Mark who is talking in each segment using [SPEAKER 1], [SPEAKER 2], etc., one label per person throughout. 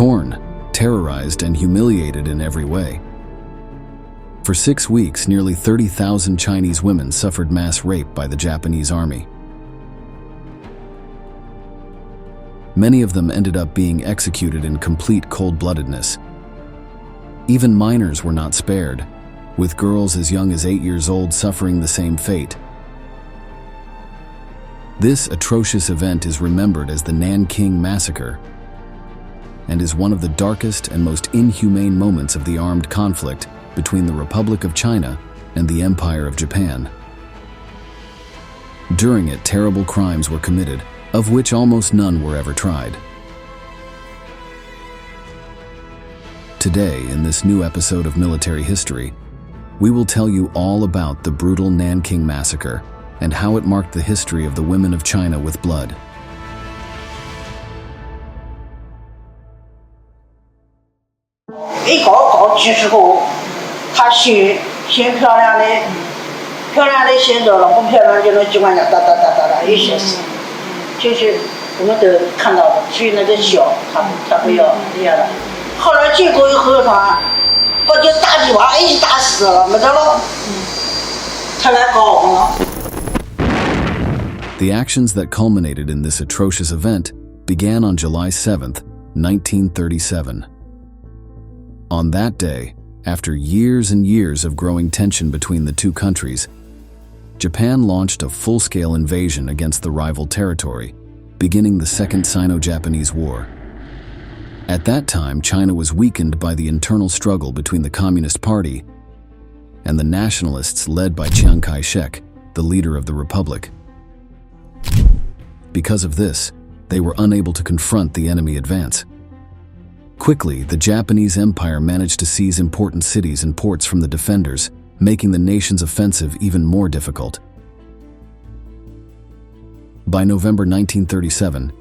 [SPEAKER 1] torn, terrorized, and humiliated in every way. For 6 weeks, nearly 30,000 Chinese women suffered mass rape by the Japanese army. Many of them ended up being executed in complete cold-bloodedness. Even minors were not spared, with girls as young as 8 years old suffering the same fate. This atrocious event is remembered as the Nanking Massacre and is one of the darkest and most inhumane moments of the armed conflict between the Republic of China and the Empire of Japan. During it, terrible crimes were committed, of which almost none were ever tried. Today, in this new episode of Military History, we will tell you all about the brutal Nanking Massacre and how it marked the history of the women of China with blood. The actions that culminated in this atrocious event began on July 7, 1937. On that day, after years and years of growing tension between the two countries, Japan launched a full-scale invasion against the rival territory, beginning the Second Sino-Japanese War. At that time, China was weakened by the internal struggle between the Communist Party and the nationalists led by Chiang Kai-shek, the leader of the Republic. Because of this, they were unable to confront the enemy advance. Quickly, the Japanese Empire managed to seize important cities and ports from the defenders, making the nation's offensive even more difficult. By November 1937,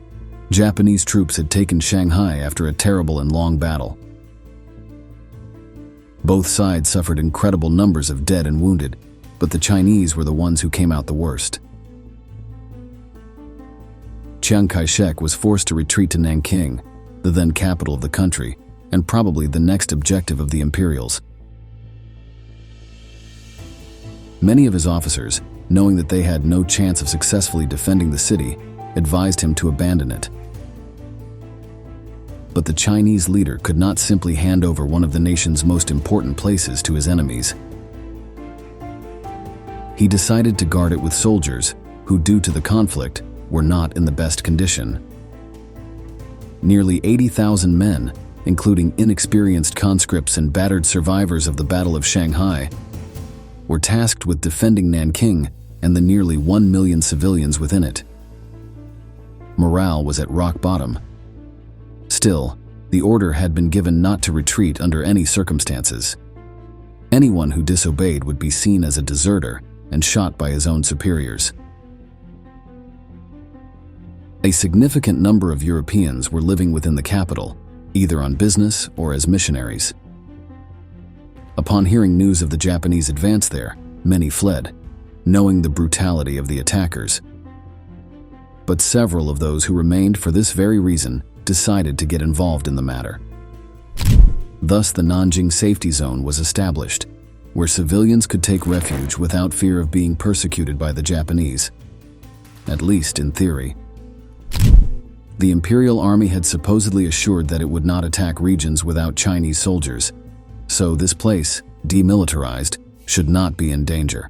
[SPEAKER 1] Japanese troops had taken Shanghai after a terrible and long battle. Both sides suffered incredible numbers of dead and wounded, but the Chinese were the ones who came out the worst. Chiang Kai-shek was forced to retreat to Nanking, the then capital of the country, and probably the next objective of the Imperials. Many of his officers, knowing that they had no chance of successfully defending the city, advised him to abandon it. But the Chinese leader could not simply hand over one of the nation's most important places to his enemies. He decided to guard it with soldiers who, due to the conflict, were not in the best condition. Nearly 80,000 men, including inexperienced conscripts and battered survivors of the Battle of Shanghai, were tasked with defending Nanking and the nearly 1 million civilians within it. Morale was at rock bottom. Still, the order had been given not to retreat under any circumstances. Anyone who disobeyed would be seen as a deserter and shot by his own superiors. A significant number of Europeans were living within the capital, either on business or as missionaries. Upon hearing news of the Japanese advance there, many fled, knowing the brutality of the attackers. But several of those who remained for this very reason decided to get involved in the matter. Thus, the Nanjing Safety Zone was established, where civilians could take refuge without fear of being persecuted by the Japanese, at least in theory. The Imperial Army had supposedly assured that it would not attack regions without Chinese soldiers, so this place, demilitarized, should not be in danger.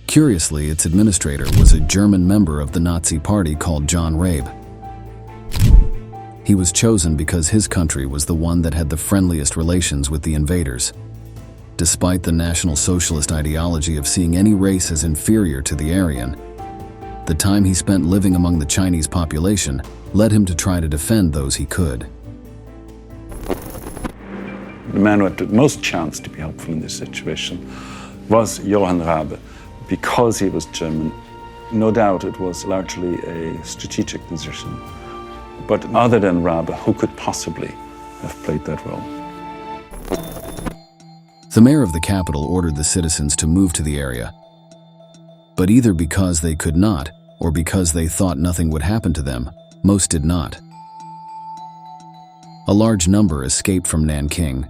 [SPEAKER 1] Curiously, its administrator was a German member of the Nazi Party called John Rabe. He was chosen because his country was the one that had the friendliest relations with the invaders. Despite the National Socialist ideology of seeing any race as inferior to the Aryan, the time he spent living among the Chinese population led him to try to defend those he could.
[SPEAKER 2] The man who had the most chance to be helpful in this situation was Johann Rabe. Because he was German, no doubt it was largely a strategic decision. But other than Rabe, who could possibly have played that role?
[SPEAKER 1] The mayor of the capital ordered the citizens to move to the area, but either because they could not or because they thought nothing would happen to them, most did not. A large number escaped from Nanking,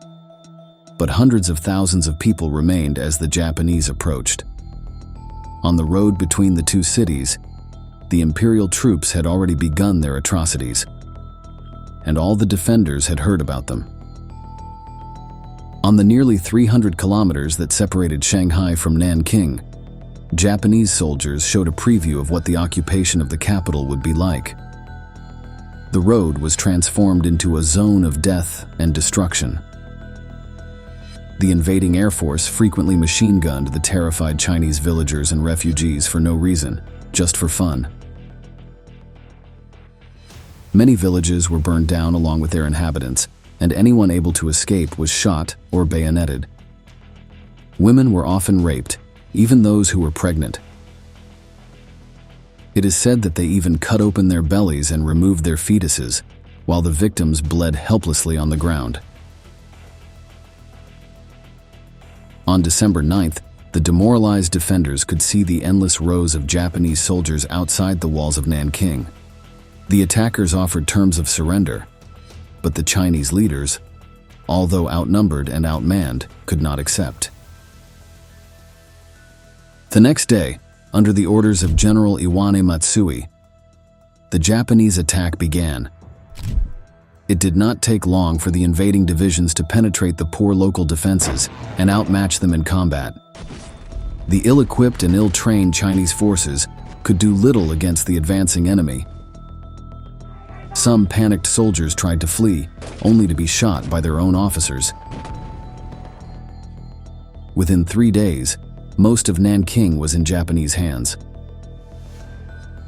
[SPEAKER 1] but hundreds of thousands of people remained as the Japanese approached. On the road between the two cities, the imperial troops had already begun their atrocities, and all the defenders had heard about them. On the nearly 300 kilometers that separated Shanghai from Nanking, Japanese soldiers showed a preview of what the occupation of the capital would be like. The road was transformed into a zone of death and destruction. The invading Air Force frequently machine-gunned the terrified Chinese villagers and refugees for no reason, just for fun. Many villages were burned down along with their inhabitants, and anyone able to escape was shot or bayoneted. Women were often raped, even those who were pregnant. It is said that they even cut open their bellies and removed their fetuses, while the victims bled helplessly on the ground. On December 9th, the demoralized defenders could see the endless rows of Japanese soldiers outside the walls of Nanking. The attackers offered terms of surrender, but the Chinese leaders, although outnumbered and outmanned, could not accept. The next day, under the orders of General Iwane Matsui, the Japanese attack began. It did not take long for the invading divisions to penetrate the poor local defenses and outmatch them in combat. The ill-equipped and ill-trained Chinese forces could do little against the advancing enemy. Some panicked soldiers tried to flee, only to be shot by their own officers. Within 3 days, most of Nanking was in Japanese hands.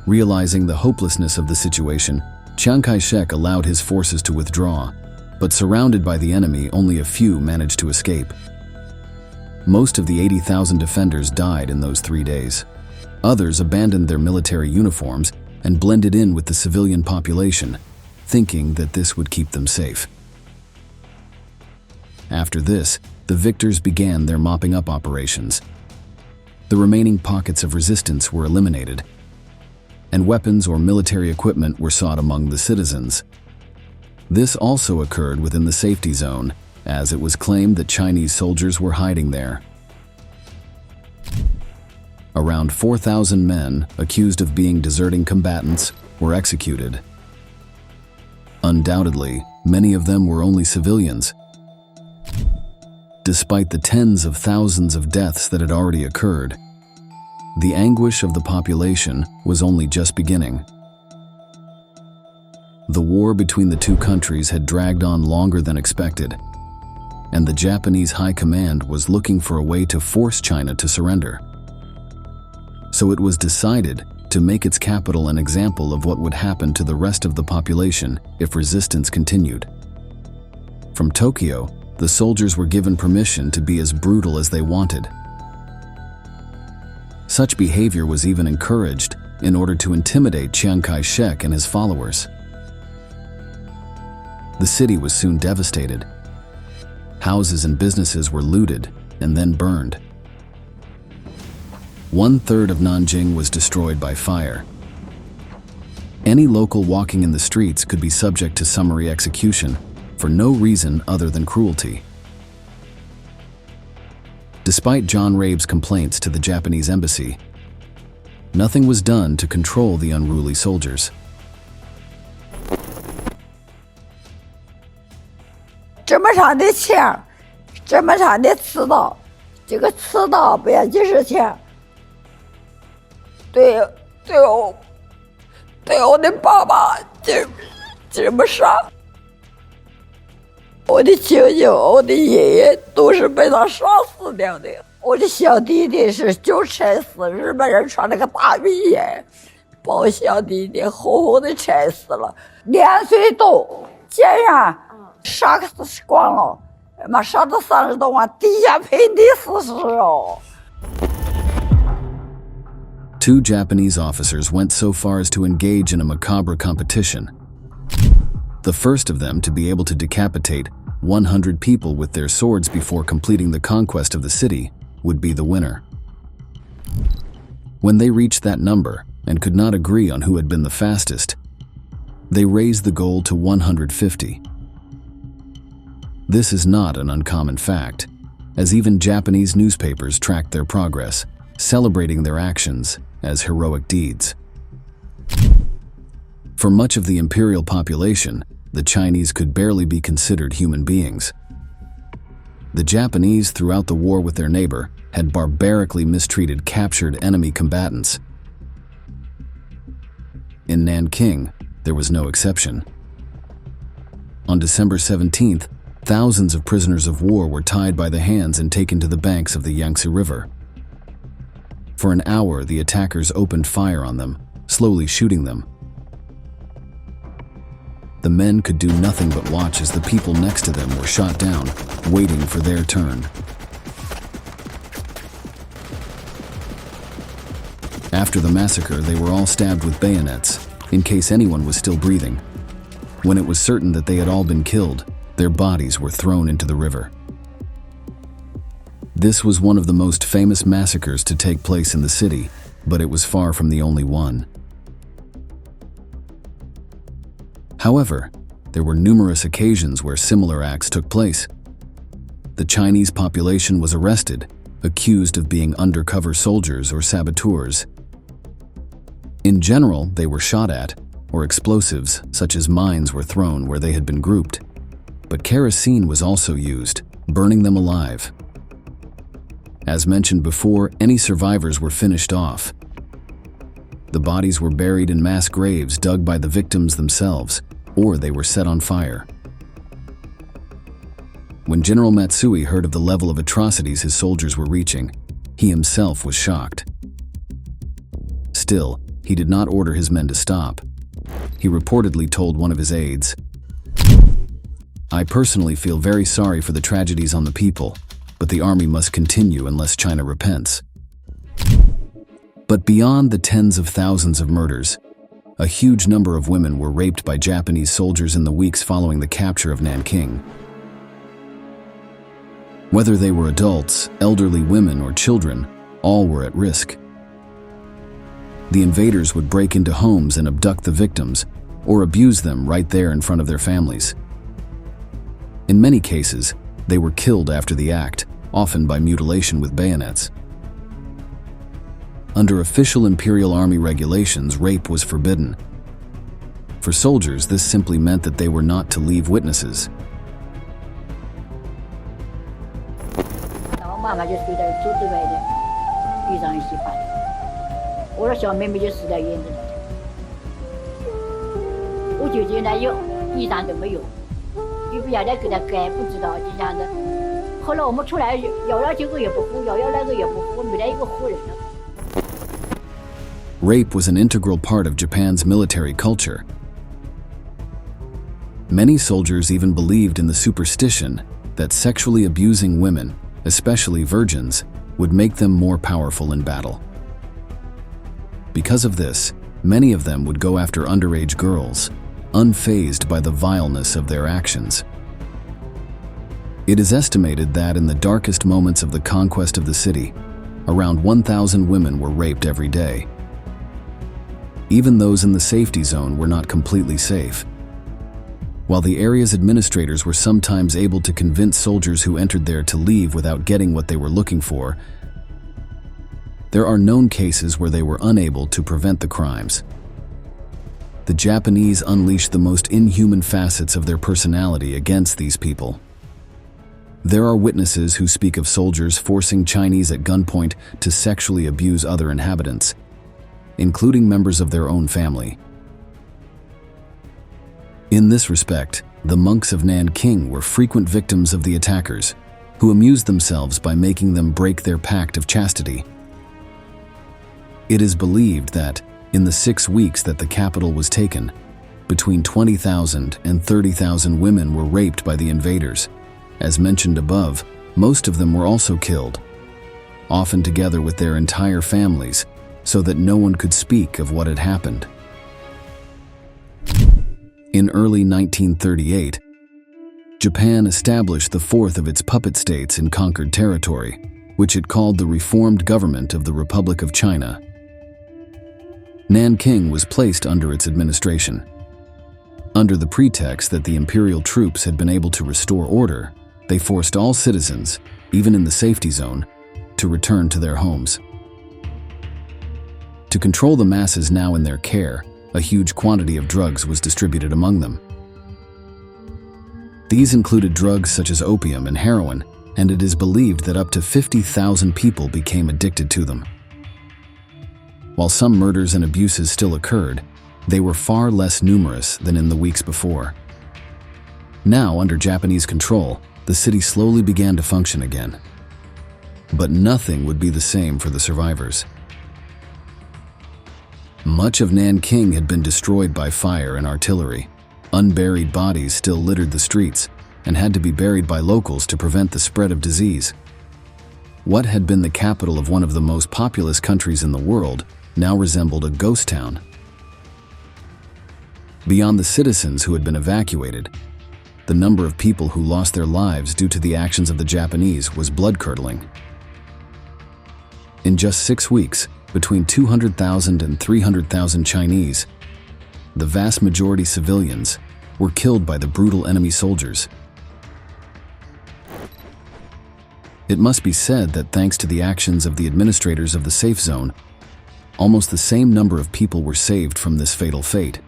[SPEAKER 1] Realizing the hopelessness of the situation, Chiang Kai-shek allowed his forces to withdraw, but surrounded by the enemy, only a few managed to escape. Most of the 80,000 defenders died in those 3 days. Others abandoned their military uniforms and blended in with the civilian population, thinking that this would keep them safe. After this, the victors began their mopping up operations. The remaining pockets of resistance were eliminated, and weapons or military equipment were sought among the citizens. This also occurred within the safety zone, as it was claimed that Chinese soldiers were hiding there. Around 4,000 men accused of being deserting combatants were executed. Undoubtedly, many of them were only civilians. Despite the tens of thousands of deaths that had already occurred, the anguish of the population was only just beginning. The war between the two countries had dragged on longer than expected, and the Japanese High Command was looking for a way to force China to surrender. So it was decided to make its capital an example of what would happen to the rest of the population if resistance continued. From Tokyo, the soldiers were given permission to be as brutal as they wanted. Such behavior was even encouraged in order to intimidate Chiang Kai-shek and his followers. The city was soon devastated. Houses and businesses were looted and then burned. 1/3 of Nanjing was destroyed by fire. Any local walking in the streets could be subject to summary execution for no reason other than cruelty. Despite John Rabe's complaints to the Japanese embassy, nothing was done to control the unruly soldiers.
[SPEAKER 3] 这么长的枪，这么长的刺刀，这个刺刀不要紧是枪，对我的爸爸这么伤，我的舅舅、我的爷爷都是被他杀死掉的。我的小弟弟是就拆死，日本人穿了个大皮鞋，把我小弟弟活活的拆死了，2岁多，肩上杀光了，妈杀到30多万，底下赔的40哦。
[SPEAKER 1] Two Japanese officers went so far as to engage in a macabre competition. The first of them to be able to decapitate 100 people with their swords before completing the conquest of the city would be the winner. When they reached that number and could not agree on who had been the fastest, they raised the goal to 150. This is not an uncommon fact, as even Japanese newspapers tracked their progress, celebrating their actions as heroic deeds. For much of the imperial population, the Chinese could barely be considered human beings. The Japanese, throughout the war with their neighbor, had barbarically mistreated captured enemy combatants. In Nanking, there was no exception. On December 17th, thousands of prisoners of war were tied by the hands and taken to the banks of the Yangtze River. For an hour, the attackers opened fire on them, slowly shooting them. The men could do nothing but watch as the people next to them were shot down, waiting for their turn. After the massacre, they were all stabbed with bayonets, in case anyone was still breathing. When it was certain that they had all been killed, their bodies were thrown into the river. This was one of the most famous massacres to take place in the city, but it was far from the only one. However, there were numerous occasions where similar acts took place. The Chinese population was arrested, accused of being undercover soldiers or saboteurs. In general, they were shot at, or explosives, such as mines, were thrown where they had been grouped. But kerosene was also used, burning them alive. As mentioned before, any survivors were finished off. The bodies were buried in mass graves dug by the victims themselves, or they were set on fire. When General Matsui heard of the level of atrocities his soldiers were reaching, he himself was shocked. Still, he did not order his men to stop. He reportedly told one of his aides, "I personally feel very sorry for the tragedies on the people, but the army must continue unless China repents." But beyond the tens of thousands of murders, a huge number of women were raped by Japanese soldiers in the weeks following the capture of Nanking. Whether they were adults, elderly women, or children, all were at risk. The invaders would break into homes and abduct the victims, or abuse them right there in front of their families. In many cases, they were killed after the act, often by mutilation with bayonets. Under official Imperial Army regulations, rape was forbidden. For soldiers, this simply meant that they were not to leave witnesses.
[SPEAKER 4] 我妈妈就睡在桌子外的地上一起把的，我的小妹妹就死在院子里，我舅舅呢有衣裳都没有，就不晓得给他盖，不知道就这样的。后来我们出来摇这个也不扶，摇那个也不扶，没得一个扶人了。
[SPEAKER 1] Rape was an integral part of Japan's military culture. Many soldiers even believed in the superstition that sexually abusing women, especially virgins, would make them more powerful in battle. Because of this, many of them would go after underage girls, unfazed by the vileness of their actions. It is estimated that in the darkest moments of the conquest of the city, around 1,000 women were raped every day. Even those in the safety zone were not completely safe. While the area's administrators were sometimes able to convince soldiers who entered there to leave without getting what they were looking for, there are known cases where they were unable to prevent the crimes. The Japanese unleashed the most inhuman facets of their personality against these people. There are witnesses who speak of soldiers forcing Chinese at gunpoint to sexually abuse other inhabitants, including members of their own family. In this respect, the monks of Nanking were frequent victims of the attackers, who amused themselves by making them break their pact of chastity. It is believed that, in the 6 weeks that the capital was taken, between 20,000 and 30,000 women were raped by the invaders. As mentioned above, most of them were also killed, often together with their entire families, so that no one could speak of what had happened. In early 1938, Japan established the fourth of its puppet states in conquered territory, which it called the Reformed Government of the Republic of China. Nanking was placed under its administration. Under the pretext that the imperial troops had been able to restore order, they forced all citizens, even in the safety zone, to return to their homes. To control the masses now in their care, a huge quantity of drugs was distributed among them. These included drugs such as opium and heroin, and it is believed that up to 50,000 people became addicted to them. While some murders and abuses still occurred, they were far less numerous than in the weeks before. Now, under Japanese control, the city slowly began to function again. But nothing would be the same for the survivors. Much of Nanking had been destroyed by fire and artillery. Unburied bodies still littered the streets and had to be buried by locals to prevent the spread of disease. What had been the capital of one of the most populous countries in the world now resembled a ghost town. Beyond the citizens who had been evacuated, the number of people who lost their lives due to the actions of the Japanese was blood-curdling. In just 6 weeks, between 200,000 and 300,000 Chinese, the vast majority civilians, were killed by the brutal enemy soldiers. It must be said that thanks to the actions of the administrators of the safe zone, almost the same number of people were saved from this fatal fate.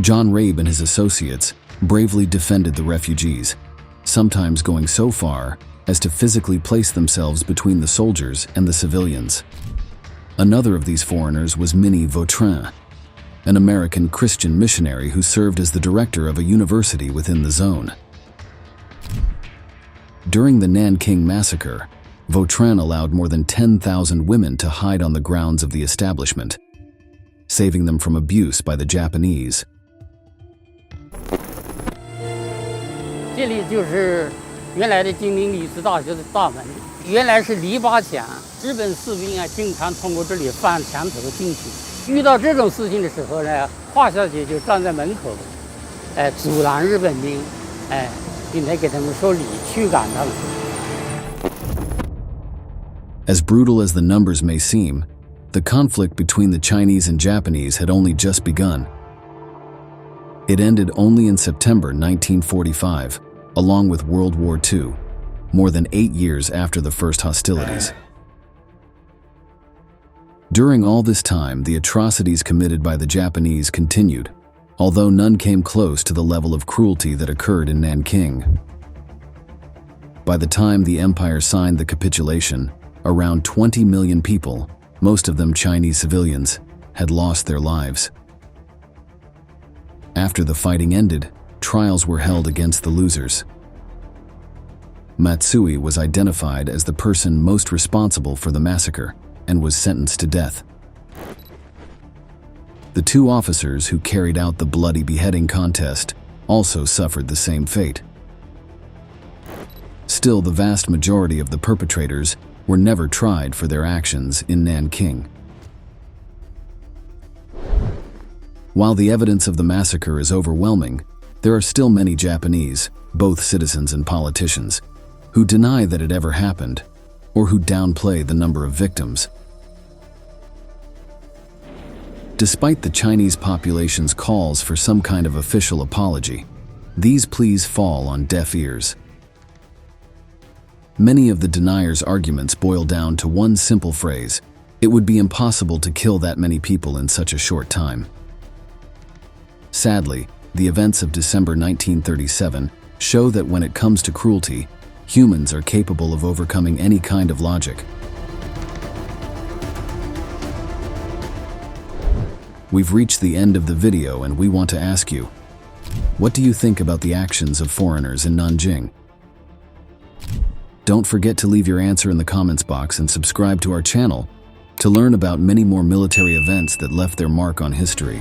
[SPEAKER 1] John Rabe and his associates bravely defended the refugees, sometimes going so far as to physically place themselves between the soldiers and the civilians. Another of these foreigners was Minnie Vautrin, an American Christian missionary who served as the director of a university within the zone. During the Nanking Massacre, Vautrin allowed more than 10,000 women to hide on the grounds of the establishment, saving them from abuse by the Japanese.
[SPEAKER 5] 这里就是原来的金陵女子大学的大门，原来是篱笆墙，日本士兵啊经常通过这里翻墙头进去。遇到这种事情的时候呢，华小姐就站在门口，阻拦日本兵，并且给他们说理，驱赶他们。
[SPEAKER 1] As brutal as the numbers may seem, the conflict between the Chinese and Japanese had only just begun. It ended only in September 1945, along with World War II, more than 8 years after the first hostilities. During all this time, the atrocities committed by the Japanese continued, although none came close to the level of cruelty that occurred in Nanking. By the time the empire signed the capitulation, around 20 million people, most of them Chinese civilians, had lost their lives. After the fighting ended, trials were held against the losers. Matsui was identified as the person most responsible for the massacre and was sentenced to death. The 2 officers who carried out the bloody beheading contest also suffered the same fate. Still, the vast majority of the perpetrators were never tried for their actions in Nanking. While the evidence of the massacre is overwhelming, there are still many Japanese, both citizens and politicians, who deny that it ever happened, or who downplay the number of victims. Despite the Chinese population's calls for some kind of official apology, these pleas fall on deaf ears. Many of the deniers' arguments boil down to one simple phrase: it would be impossible to kill that many people in such a short time. Sadly, the events of December 1937 show that when it comes to cruelty, humans are capable of overcoming any kind of logic. We've reached the end of the video and we want to ask you, what do you think about the actions of foreigners in Nanjing? Don't forget to leave your answer in the comments box and subscribe to our channel to learn about many more military events that left their mark on history.